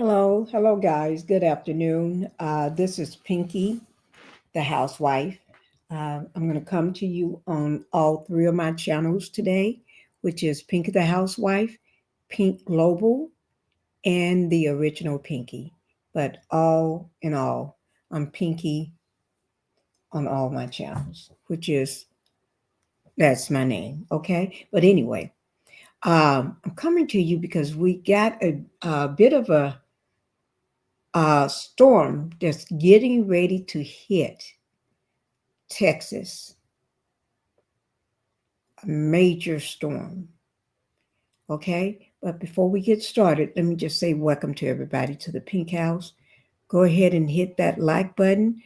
Hello, guys. Good afternoon. This is Pinkie, the housewife. I'm going to come to you on all three of my channels today, which is Pinkie the Housewife, Pink Global, and the original Pinkie. But all in all, I'm Pinkie on all my channels, which is that's my name. Okay. But anyway, I'm coming to you because we got a bit of a storm that's getting ready to hit Texas, a major storm. Okay, but before we get started, let me just say welcome to everybody to the Pink House. Go ahead and hit that like button.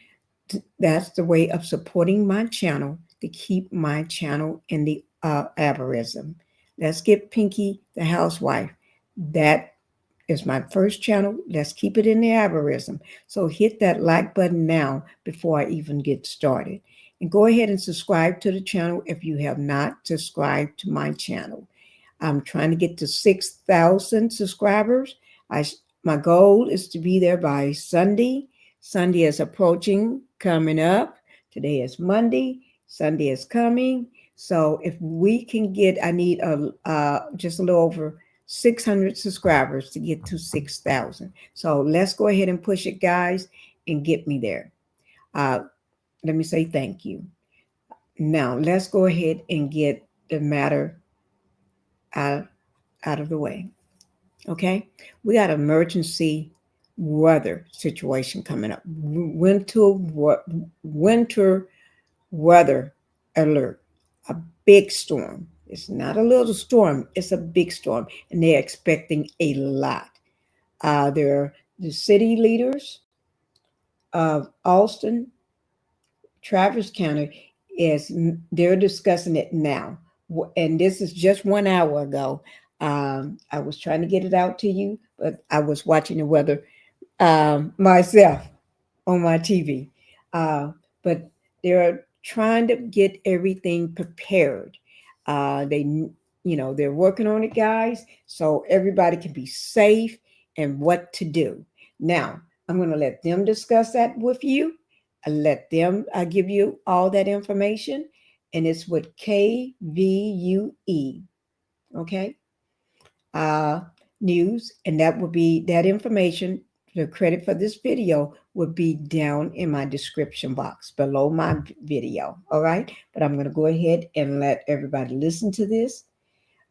That's the way of supporting my channel to keep my channel in the algorithm. Let's get Pinkie the Housewife. That is my first channel. Let's keep it in the algorithm. So hit that like button now before I even get started. And go ahead and subscribe to the channel if you have not subscribed to my channel. I'm trying to get to 6,000 subscribers. My goal is to be there by Sunday. Sunday is approaching, coming up. Today is Monday. Sunday is coming. So if we can get, I need just a little over 600 subscribers to get to 6,000. So let's go ahead and push it, guys, and get me there. Uh, Let me say thank you. Now let's go ahead and get the matter out, out of the way. Okay, we got emergency weather situation coming up. Winter weather alert. A big storm. It's not a little storm. It's a big storm, and they're expecting a lot. They're the city leaders of Austin, Travis County is they're discussing it now, and this is just 1 hour ago. I was trying to get it out to you, but I was watching the weather myself on my TV. Uh, but they're trying to get everything prepared. They're working on it, guys, so everybody can be safe and what to do. Now, I'm going to let them discuss that with you. I let them give you all that information, and it's with KVUE. Okay, uh, news, and that would be that information. The credit for this video would be down in my description box below my video. All right, but I'm going to go ahead and let everybody listen to this.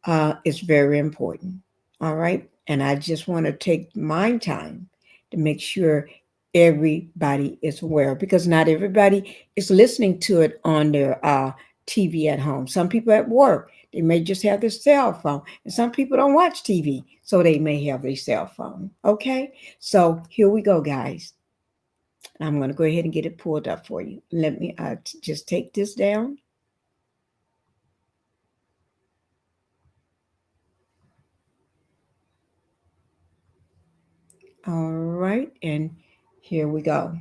It's very important. All right, and I just want to take my time to make sure everybody is aware because not everybody is listening to it on their TV at home. Some people at work, they may just have their cell phone, and some people don't watch TV, so they may have their cell phone. Okay, so here we go, guys. I'm going to go ahead and get it pulled up for you. Let me just take this down. All right, and here we go.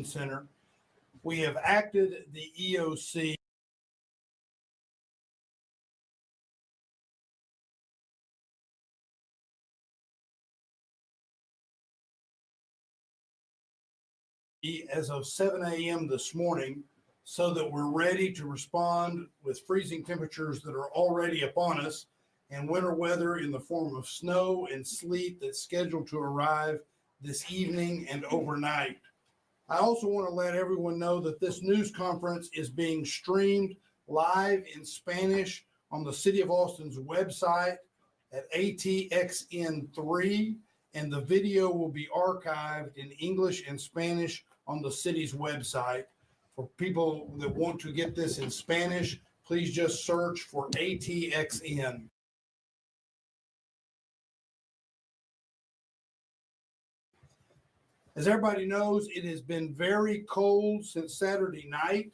Center. We have acted the EOC as of 7 a.m. this morning so that we're ready to respond with freezing temperatures that are already upon us and winter weather in the form of snow and sleet that's scheduled to arrive this evening and overnight. I also want to let everyone know that this news conference is being streamed live in Spanish on the City of Austin's website at ATXN3, and the video will be archived in English and Spanish on the city's website. For people that want to get this in Spanish, please just search for ATXN. As everybody knows, it has been very cold since Saturday night,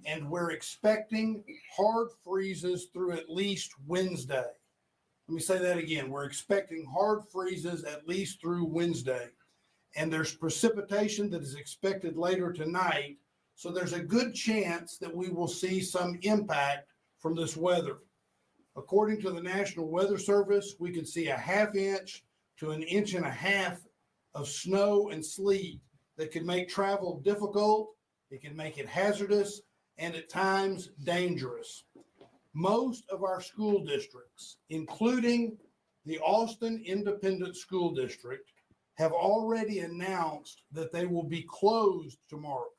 and we're expecting hard freezes through at least Wednesday. Let me say that again. We're expecting hard freezes at least through Wednesday, and there's precipitation that is expected later tonight. So there's a good chance that we will see some impact from this weather. According to the National Weather Service, we could see a ½ to 1.5 inches of snow and sleet that could make travel difficult. It can make it hazardous and at times dangerous. Most of our school districts, including the Austin Independent School District, have already announced that they will be closed tomorrow.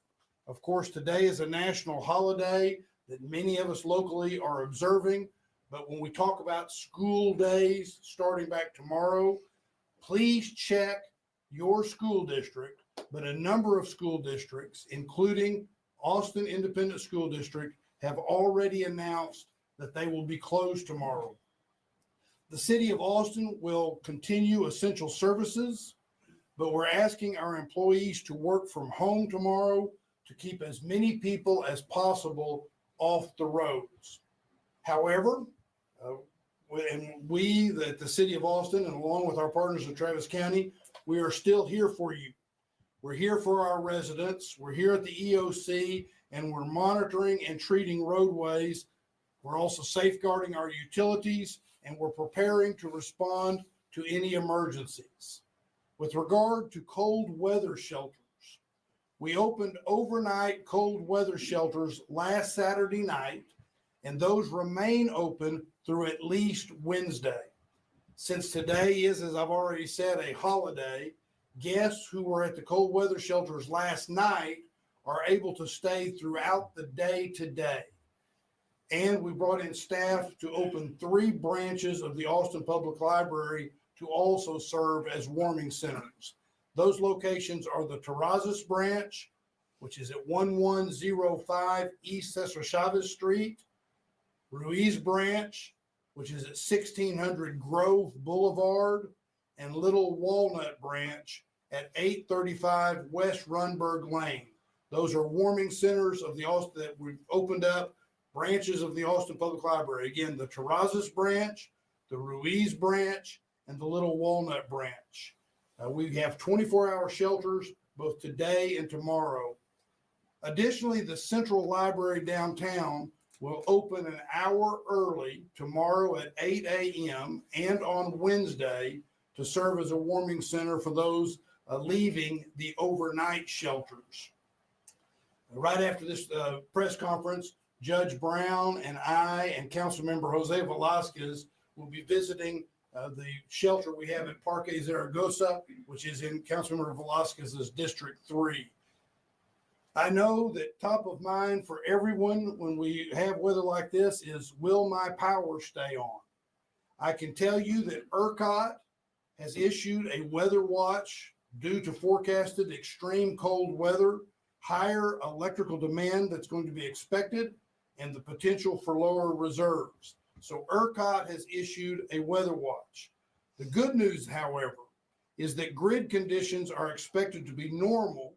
Of course, today is a national holiday that many of us locally are observing. But when we talk about school days starting back tomorrow, please check your school district. But a number of school districts, including Austin Independent School District, have already announced that they will be closed tomorrow. The city of Austin will continue essential services, but we're asking our employees to work from home tomorrow to keep as many people as possible off the roads. However, we, the city of Austin, and along with our partners in Travis County, we are still here for you. We're here for our residents. We're here at the EOC, and we're monitoring and treating roadways. We're also safeguarding our utilities, and we're preparing to respond to any emergencies. With regard to cold weather shelters, we opened overnight cold weather shelters last Saturday night, and those remain open through at least Wednesday. Since today is, as I've already said, a holiday, guests who were at the cold weather shelters last night are able to stay throughout the day today. And we brought in staff to open 3 branches of the Austin Public Library to also serve as warming centers. Those locations are the Terrazas branch, which is at 1105 East Cesar Chavez Street, Ruiz branch, which is at 1600 Grove Boulevard, and Little Walnut branch at 835 West Runberg Lane. Those are warming centers of the Austin that we've opened up, branches of the Austin Public Library. Again, the Terrazas branch, the Ruiz branch, and the Little Walnut branch. We have 24-hour shelters both today and tomorrow. Additionally, the Central Library downtown will open an hour early tomorrow at 8 a.m. and on Wednesday to serve as a warming center for those leaving the overnight shelters. Right after this press conference, Judge Brown and I and Councilmember Jose Velasquez will be visiting the shelter we have at Parque Zaragoza, which is in Councilmember Velasquez's District 3. I know that top of mind for everyone when we have weather like this is, will my power stay on? I can tell you that ERCOT has issued a weather watch due to forecasted extreme cold weather, higher electrical demand that's going to be expected, and the potential for lower reserves. So ERCOT has issued a weather watch. The good news, however, is that grid conditions are expected to be normal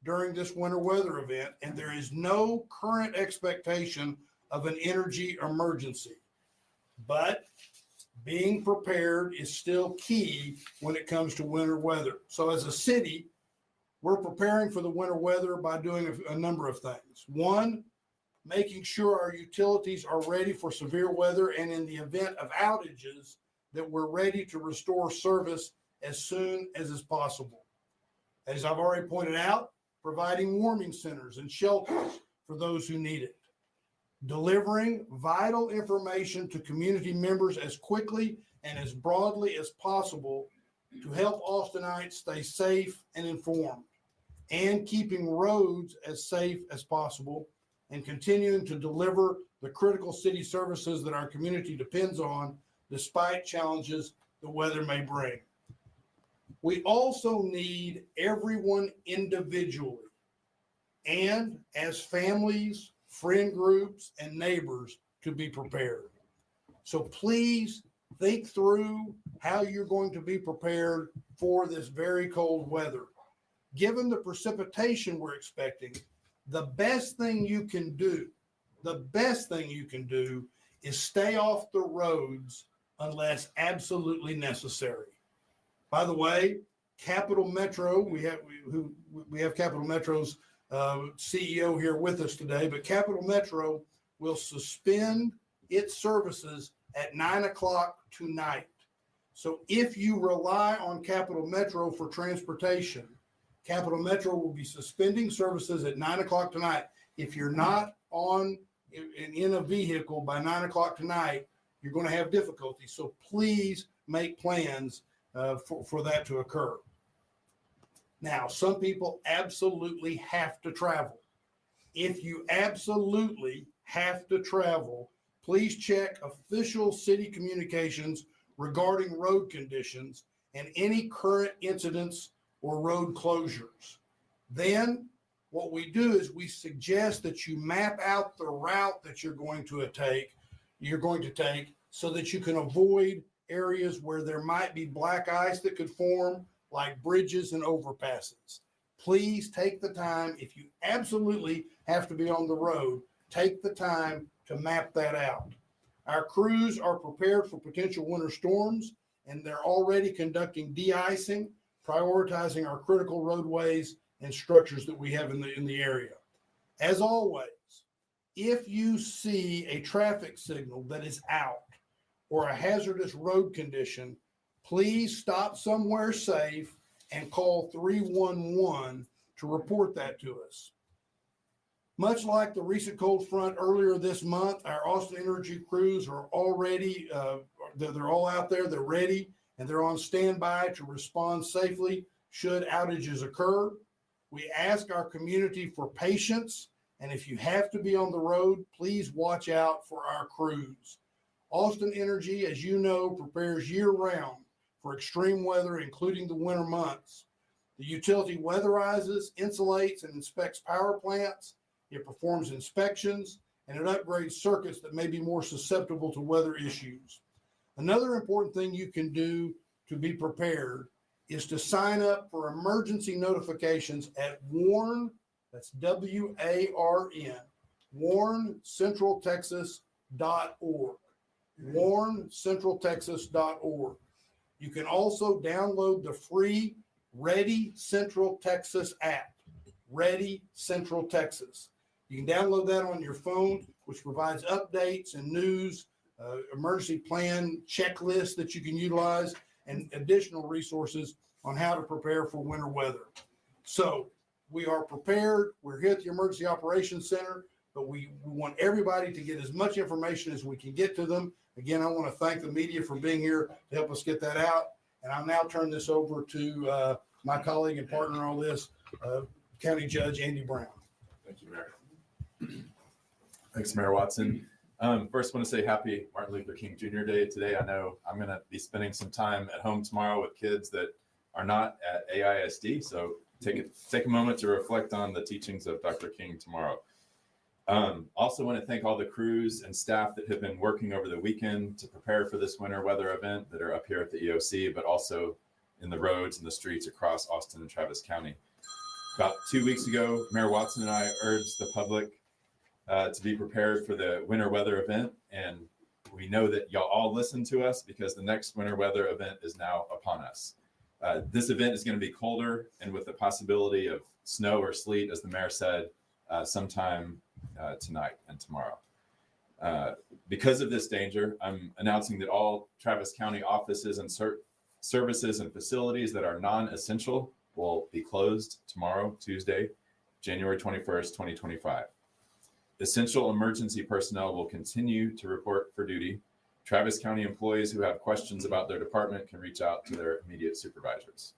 during this winter weather event, and there is no current expectation of an energy emergency. But being prepared is still key when it comes to winter weather. So as a city, we're preparing for the winter weather by doing a number of things. One, making sure our utilities are ready for severe weather, and in the event of outages, that we're ready to restore service as soon as is possible. As I've already pointed out, providing warming centers and shelters for those who need it. Delivering vital information to community members as quickly and as broadly as possible to help Austinites stay safe and informed, and keeping roads as safe as possible, and continuing to deliver the critical city services that our community depends on despite challenges the weather may bring. We also need everyone individually and as families, friend groups, and neighbors to be prepared. So please think through how you're going to be prepared for this very cold weather. Given the precipitation we're expecting, the best thing you can do is stay off the roads unless absolutely necessary. By the way, Capital Metro, we have Capital Metro's CEO here with us today, but Capital Metro will suspend its services at 9 o'clock tonight. So if you rely on Capital Metro for transportation, Capital Metro will be suspending services at 9 o'clock tonight. If you're not in a vehicle by 9 o'clock tonight, you're going to have difficulty. So please make plans for that to occur. Now, some people absolutely have to travel. If you absolutely have to travel, please check official city communications regarding road conditions and any current incidents or road closures. Then what we do is we suggest that you map out the route that you're going to take so that you can avoid areas where there might be black ice that could form, like bridges and overpasses. Please take the time, if you absolutely have to be on the road, take the time to map that out. Our crews are prepared for potential winter storms, and they're already conducting de-icing, prioritizing our critical roadways and structures that we have in the area. As always, if you see a traffic signal that is out or a hazardous road condition, please stop somewhere safe and call 311 to report that to us. Much like the recent cold front earlier this month, our Austin Energy crews are already, they're all out there, they're ready, and they're on standby to respond safely should outages occur. We ask our community for patience, and if you have to be on the road, please watch out for our crews. Austin Energy, as you know, prepares year-round for extreme weather, including the winter months. The utility weatherizes, insulates, and inspects power plants. It performs inspections, and it upgrades circuits that may be more susceptible to weather issues. Another important thing you can do to be prepared is to sign up for emergency notifications at WARN, that's WARN, warncentraltexas.org, warncentraltexas.org. You can also download the free Ready Central Texas app, Ready Central Texas. You can download that on your phone, which provides updates and news, emergency plan checklists that you can utilize, and additional resources on how to prepare for winter weather. So we are prepared. We're here at the Emergency Operations Center, but we want everybody to get as much information as we can get to them. Again, I want to thank the media for being here to help us get that out. And I'll now turn this over to my colleague and partner on this, County Judge Andy Brown. Thank you, Mayor. Thanks, Mayor Watson. First, I want to say happy Martin Luther King Jr. Day today. I know I'm going to be spending some time at home tomorrow with kids that are not at AISD. So take a moment to reflect on the teachings of Dr. King tomorrow. Also want to thank all the crews and staff that have been working over the weekend to prepare for this winter weather event that are up here at the EOC, but also in the roads and the streets across Austin and Travis County. About 2 weeks ago, Mayor Watson and I urged the public to be prepared for the winter weather event. And we know that y'all all listen to us because the next winter weather event is now upon us. This event is going to be colder and with the possibility of snow or sleet, as the mayor said, sometime tonight and tomorrow. Because of this danger, I'm announcing that all Travis County offices and services and facilities that are non-essential will be closed tomorrow, Tuesday, January 21st, 2025. Essential emergency personnel will continue to report for duty. Travis County employees who have questions about their department can reach out to their immediate supervisors.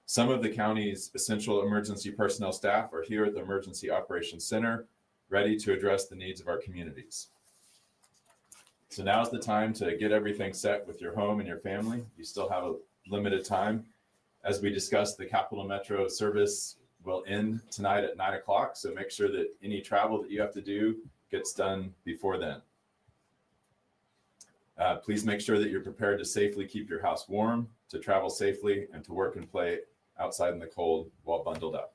Some of the county's essential emergency personnel staff are here at the Emergency Operations Center, ready to address the needs of our communities. So now's the time to get everything set with your home and your family. You still have a limited time. As we discussed, the Capital Metro service will end tonight at 9 o'clock. So make sure that any travel that you have to do gets done before then. Please make sure that you're prepared to safely keep your house warm, to travel safely, and to work and play outside in the cold while bundled up.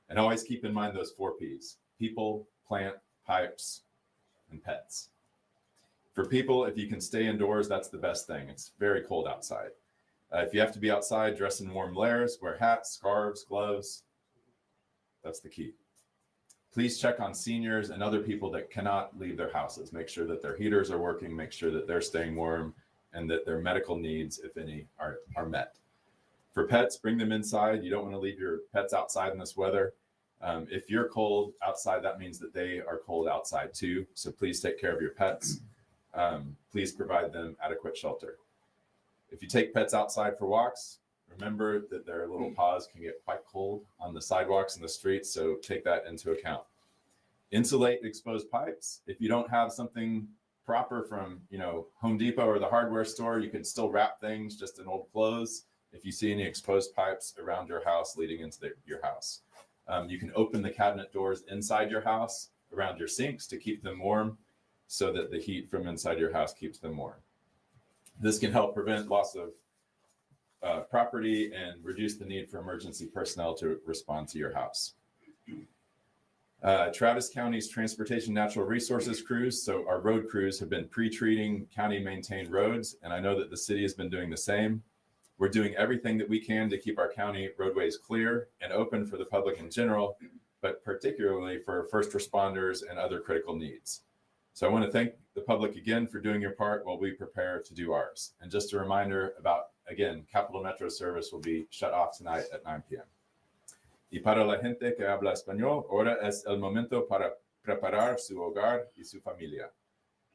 And always keep in mind those 4 Ps: people, plant, pipes, and pets. For people, if you can stay indoors, that's the best thing. It's very cold outside. If you have to be outside, dress in warm layers, wear hats, scarves, gloves. That's the key. Please check on seniors and other people that cannot leave their houses. Make sure that their heaters are working, make sure that they're staying warm, and that their medical needs, if any, are met. For pets, bring them inside. You don't want to leave your pets outside in this weather. If you're cold outside, that means that they are cold outside too. So please take care of your pets. Please provide them adequate shelter. If you take pets outside for walks, remember that their little paws can get quite cold on the sidewalks and the streets, so take that into account. Insulate exposed pipes. If you don't have something proper from, Home Depot or the hardware store, you can still wrap things just in old clothes. If you see any exposed pipes around your house leading into your house, you can open the cabinet doors inside your house around your sinks to keep them warm, so that the heat from inside your house keeps them warm. This can help prevent loss of property and reduce the need for emergency personnel to respond to your house. Travis County's Transportation Natural Resources crews, so our road crews, have been pre-treating county maintained roads, and I know that the city has been doing the same. We're doing everything that we can to keep our county roadways clear and open for the public in general, but particularly for first responders and other critical needs. So I want to thank the public again for doing your part while we prepare to do ours. And just a reminder about, again, Capital Metro service will be shut off tonight at 9 p.m. Y para la gente que habla español, ahora es el momento para preparar su hogar y su familia.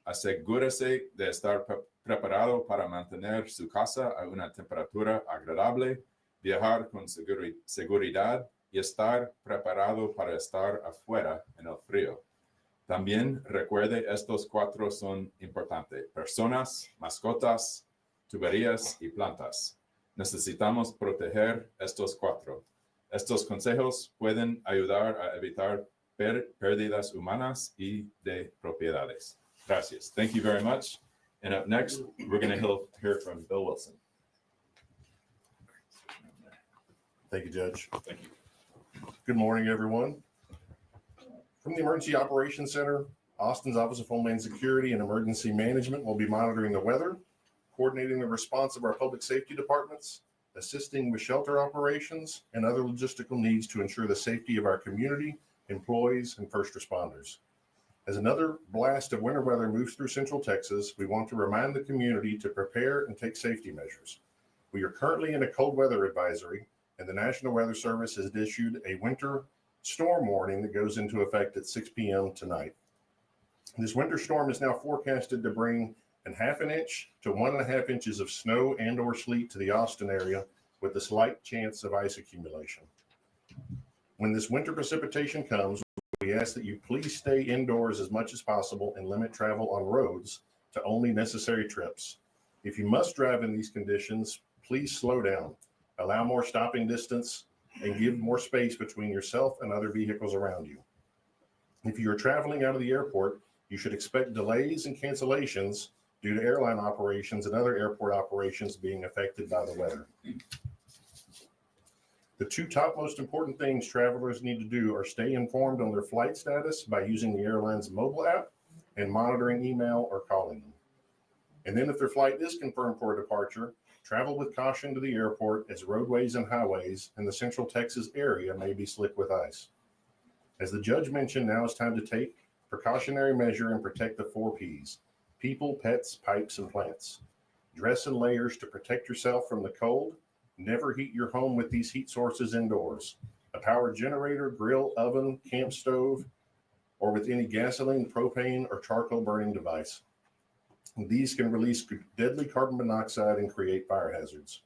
Asegúrese de estar preparado para mantener su casa a una temperatura agradable, viajar con seguridad y estar preparado para estar afuera en el frío. También recuerde, estos 4 son importantes: personas, mascotas, tuberías y plantas. Necesitamos proteger estos 4. Estos consejos pueden ayudar a evitar pérdidas humanas y de propiedades. Gracias. Thank you very much. And up next, we're going to hear from Bill Wilson. Thank you, Judge. Thank you. Good morning, everyone. From the Emergency Operations Center, Austin's Office of Homeland Security and Emergency Management will be monitoring the weather, coordinating the response of our public safety departments, assisting with shelter operations, and other logistical needs to ensure the safety of our community, employees, and first responders. As another blast of winter weather moves through Central Texas, we want to remind the community to prepare and take safety measures. We are currently in a cold weather advisory, and the National Weather Service has issued a winter storm warning that goes into effect at 6 p.m. tonight. This winter storm is now forecasted to bring a half an inch to 1.5 inches of snow and or sleet to the Austin area, with a slight chance of ice accumulation. When this winter precipitation comes, we ask that you please stay indoors as much as possible and limit travel on roads to only necessary trips. If you must drive in these conditions, please slow down, allow more stopping distance, and give more space between yourself and other vehicles around you. If you are traveling out of the airport, you should expect delays and cancellations due to airline operations and other airport operations being affected by the weather. The 2 top most important things travelers need to do are stay informed on their flight status by using the airline's mobile app and monitoring email or calling them. And then if their flight is confirmed for a departure, travel with caution to the airport, as roadways and highways in the Central Texas area may be slick with ice. As the judge mentioned, now is time to take precautionary measure and protect the 4 Ps: people, pets, pipes, and plants. Dress in layers to protect yourself from the cold. Never heat your home with these heat sources indoors. A power generator, grill, oven, camp stove, or with any gasoline, propane, or charcoal burning device. These can release deadly carbon monoxide and create fire hazards.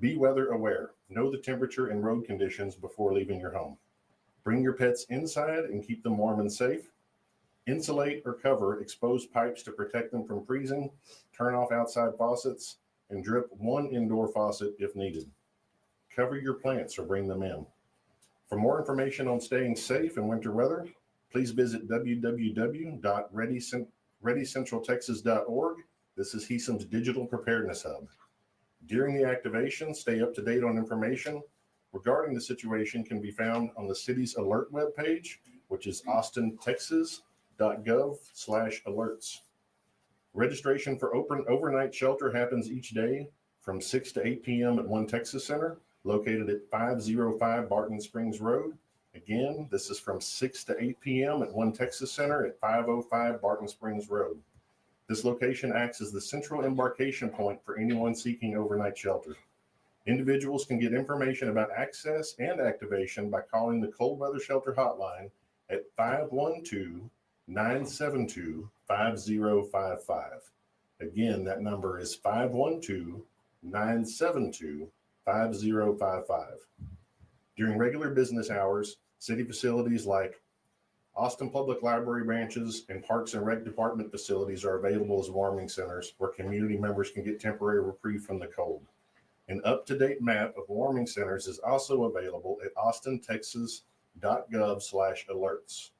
Be weather aware. Know the temperature and road conditions before leaving your home. Bring your pets inside and keep them warm and safe. Insulate or cover exposed pipes to protect them from freezing. Turn off outside faucets and drip 1 indoor faucet if needed. Cover your plants or bring them in. For more information on staying safe in winter weather, please visit www.readycentraltexas.org. This is HESM's digital preparedness hub. During the activation, stay up to date on information regarding the situation can be found on the city's alert webpage, which is austintexas.gov/alerts. Registration for open overnight shelter happens each day from 6 to 8 p.m. at One Texas Center, located at 505 Barton Springs Road. Again, this is from 6 to 8 p.m. at One Texas Center at 505 Barton Springs Road. This location acts as the central embarkation point for anyone seeking overnight shelter. Individuals can get information about access and activation by calling the Cold Weather Shelter Hotline at 512-972-5055. Again, that number is 512-972-5055. During regular business hours, city facilities like Austin Public Library branches and Parks and Rec Department facilities are available as warming centers where community members can get temporary reprieve from the cold. An up-to-date map of warming centers is also available at austintexas.gov/alerts.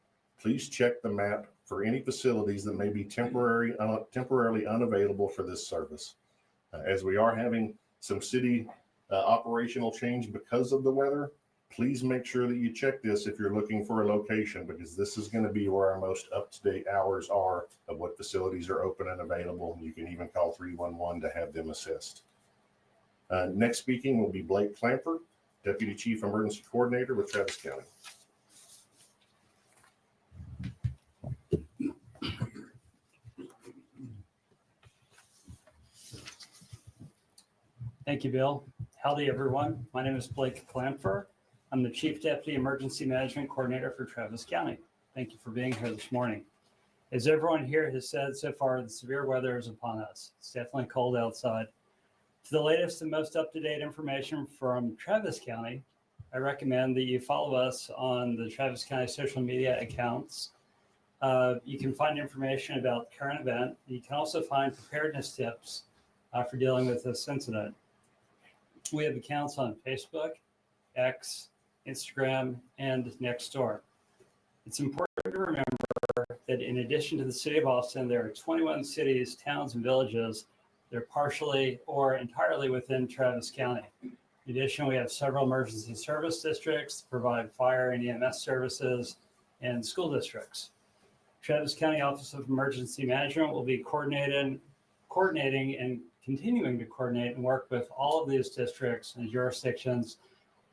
Please check the map for any facilities that may be temporarily unavailable for this service. As we are having some city operational change because of the weather, please make sure that you check this if you're looking for a location, because this is going to be where our most up-to-date hours are of what facilities are open and available. You can even call 311 to have them assist. Next speaking will be Blake Clamper, Deputy Chief Emergency Coordinator with Travis County. Thank you, Bill. Howdy, everyone. My name is Blake Clamfer. I'm the Chief Deputy Emergency Management Coordinator for Travis County. Thank you for being here this morning. As everyone here has said so far, the severe weather is upon us. It's definitely cold outside. For the latest and most up-to-date information from Travis County, I recommend that you follow us on the Travis County social media accounts. You can find information about the current event. You can also find preparedness tips for dealing with this incident. We have accounts on Facebook, X, Instagram, and Nextdoor. It's important to remember that in addition to the city of Austin, there are 21 cities, towns, and villages that are partially or entirely within Travis County. In addition, we have several emergency service districts that provide fire and EMS services and school districts. Travis County Office of Emergency Management will be coordinating and continuing to coordinate and work with all of these districts and jurisdictions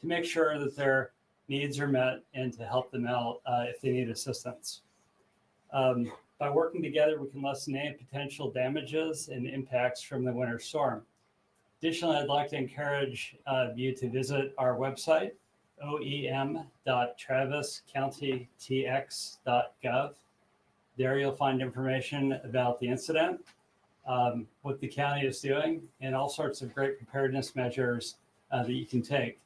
to make sure that their needs are met and to help them out if they need assistance. By working together, we can lessen any potential damages and impacts from the winter storm. Additionally, I'd like to encourage you to visit our website, oem.traviscountytx.gov. There you'll find information about the incident, what the county is doing, and all sorts of great preparedness measures that you can take.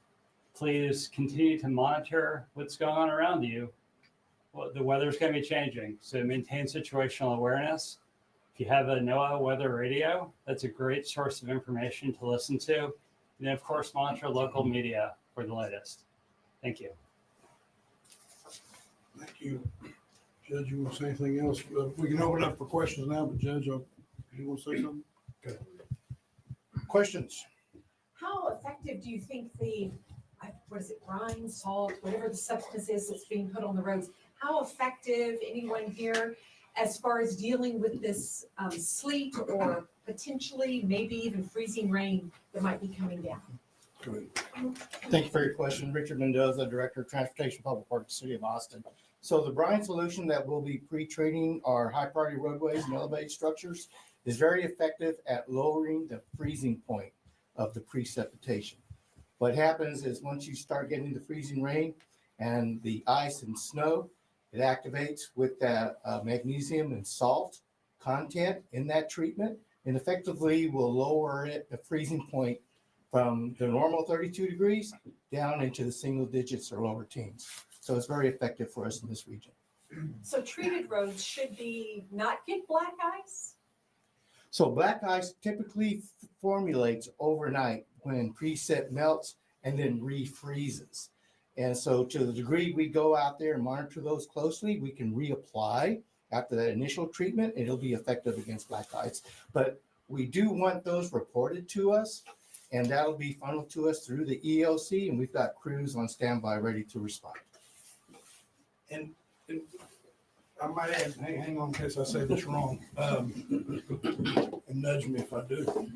Please continue to monitor what's going on around you. Well, the weather's going to be changing, so maintain situational awareness. If you have a NOAA weather radio, that's a great source of information to listen to. And then, of course, monitor local media for the latest. Thank you. Thank you. Judge, you want to say anything else? We can open up for questions now, but Judge, you want to say something? Okay. Questions? How effective do you think what is it, brine, salt, whatever the substance is that's being put on the roads, how effective, anyone here, as far as dealing with this sleet or potentially maybe even freezing rain that might be coming down? Good. Thank you for your question. Richard Mendoza, Director of Transportation Public Works, City of Austin. So the brine solution that we'll be pre-treating our high priority roadways and elevated structures is very effective at lowering the freezing point of the precipitation. What happens is once you start getting the freezing rain and the ice and snow, it activates with that magnesium and salt content in that treatment and effectively will lower the freezing point from the normal 32 degrees down into the single digits or lower teens. So it's very effective for us in this region. So treated roads should not get black ice? So black ice typically formulates overnight when precip melts and then refreezes. And so to the degree we go out there and monitor those closely, we can reapply after that initial treatment and it'll be effective against black ice. But we do want those reported to us and that'll be funneled to us through the ELC and we've got crews on standby ready to respond. And I might add, hang on in case I say this wrong, and nudge me if I do.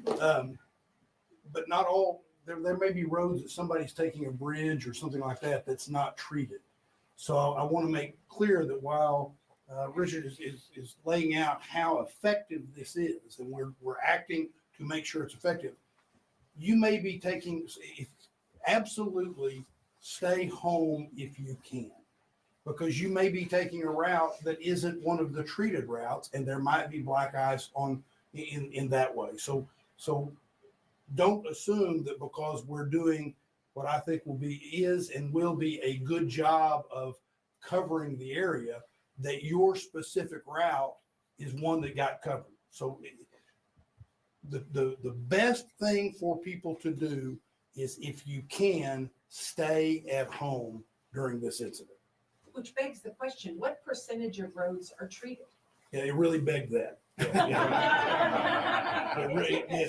But not all, there may be roads that somebody's taking a bridge or something like that that's not treated. So I want to make clear that while Richard is laying out how effective this is, and we're acting to make sure it's effective, you may be absolutely stay home if you can, because you may be taking a route that isn't one of the treated routes, and there might be black ice in that way. So don't assume that because we're doing what I think is and will be a good job of covering the area, that your specific route is one that got covered. So the best thing for people to do is, if you can, stay at home during this incident. Which begs the question, what percentage of roads are treated? Yeah, it really begged that.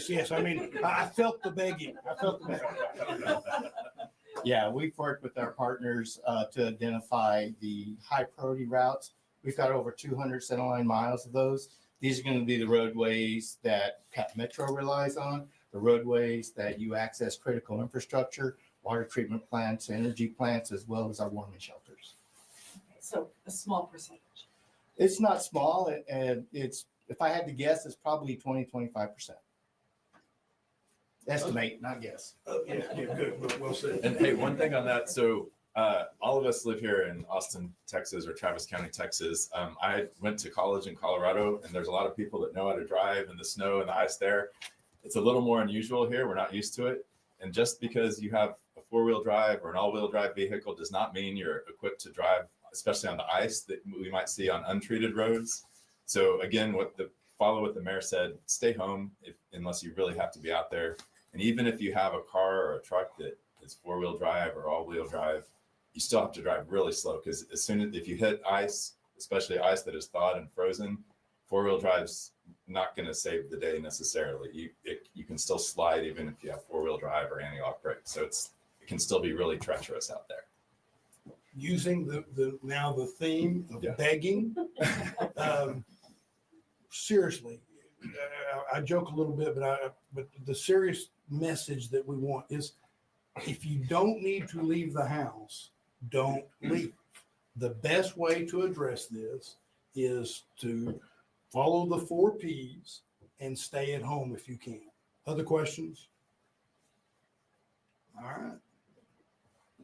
Yes. I mean, I felt the begging. Yeah, we've worked with our partners to identify the high priority routes. We've got over 200 centerline miles of those. These are going to be the roadways that Cap Metro relies on, the roadways that you access critical infrastructure, water treatment plants, energy plants, as well as our warming shelters. Okay, so a small percentage. It's not small, and it's, if I had to guess, it's probably 20-25%. Estimate, not guess. Yeah, good. Well said. And hey, one thing on that. So all of us live here in Austin, Texas, or Travis County, Texas. I went to college in Colorado, and there's a lot of people that know how to drive in the snow and the ice there. It's a little more unusual here. We're not used to it. And just because you have a four-wheel drive or an all-wheel drive vehicle does not mean you're equipped to drive, especially on the ice that we might see on untreated roads. So again, follow what the mayor said, stay home unless you really have to be out there. And even if you have a car or a truck that is four-wheel drive or all-wheel drive, you still have to drive really slow, because if you hit ice, especially ice that is thawed and frozen, four-wheel drive's not going to save the day necessarily. You can still slide even if you have four-wheel drive or anti-lock brakes. So it can still be really treacherous out there. Using the theme of begging, seriously, I joke a little bit, but the serious message that we want is, if you don't need to leave the house, don't leave. The best way to address this is to follow the 4 P's and stay at home if you can. Other questions? All right.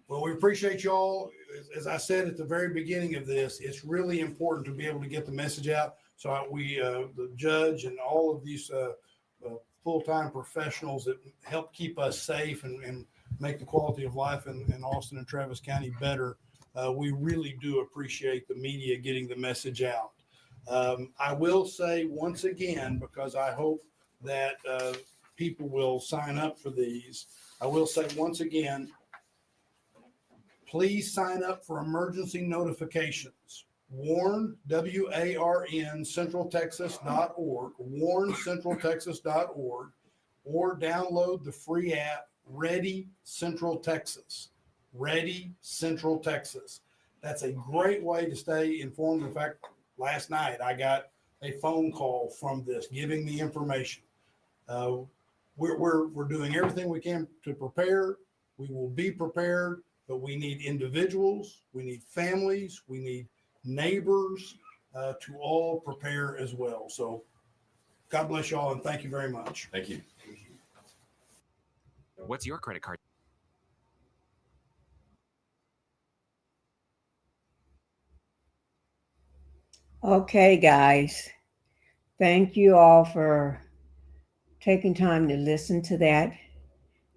Well, we appreciate y'all. As I said at the very beginning of this, it's really important to be able to get the message out. So the judge and all of these full-time professionals that help keep us safe and make the quality of life in Austin and Travis County better, we really do appreciate the media getting the message out. I will say once again, because I hope that people will sign up for these, I will say once again, please sign up for emergency notifications. Warn, WARN, centraltexas.org, warncentraltexas.org, or download the free app, Ready Central Texas. Ready Central Texas. That's a great way to stay informed. In fact, last night I got a phone call from this giving me information. We're doing everything we can to prepare. We will be prepared, but we need individuals, we need families, we need neighbors to all prepare as well. So God bless y'all, and thank you very much. Thank you. What's your credit card? Okay, guys. Thank you all for taking time to listen to that.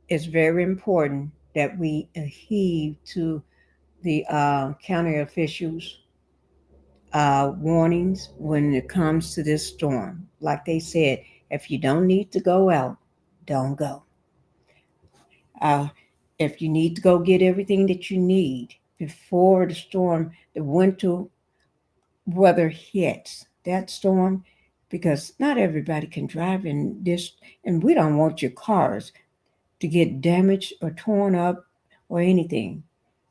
It's very important that we heed to the county officials' warnings when it comes to this storm. Like they said, if you don't need to go out, don't go. If you need to go get everything that you need before the storm, the winter weather hits that storm, because not everybody can drive in this, and we don't want your cars to get damaged or torn up or anything,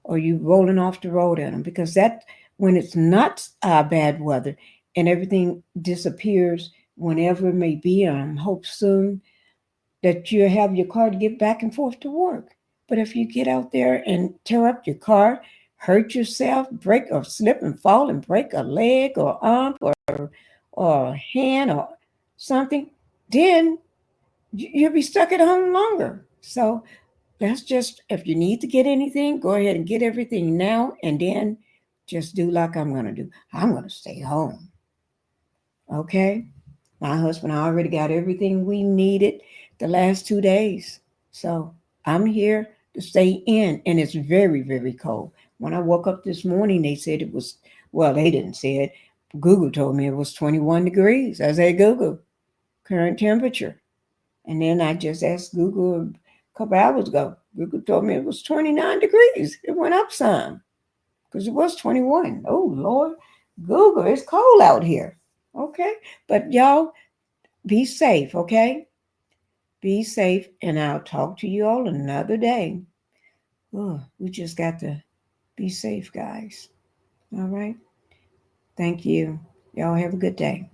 or you rolling off the road in them, because that when it's not bad weather and everything disappears whenever it may be, and I hope soon that you have your car to get back and forth to work. But if you get out there and tear up your car, hurt yourself, break or slip and fall and break a leg or arm or a hand or something, then you'll be stuck at home longer. So that's just, if you need to get anything, go ahead and get everything now and then just do like I'm going to do. I'm going to stay home. Okay? My husband already got everything we needed the last 2 days. So I'm here to stay in, and it's very, very cold. When I woke up this morning, they said it was, well, they didn't say it. Google told me it was 21 degrees. I said, Google, current temperature. And then I just asked Google a couple hours ago. Google told me it was 29 degrees. It went up some because it was 21. Oh, Lord. Google, it's cold out here. Okay. But y'all be safe, okay? Be safe, and I'll talk to you all another day. Oh, we just got to be safe, guys. All right. Thank you. Y'all have a good day.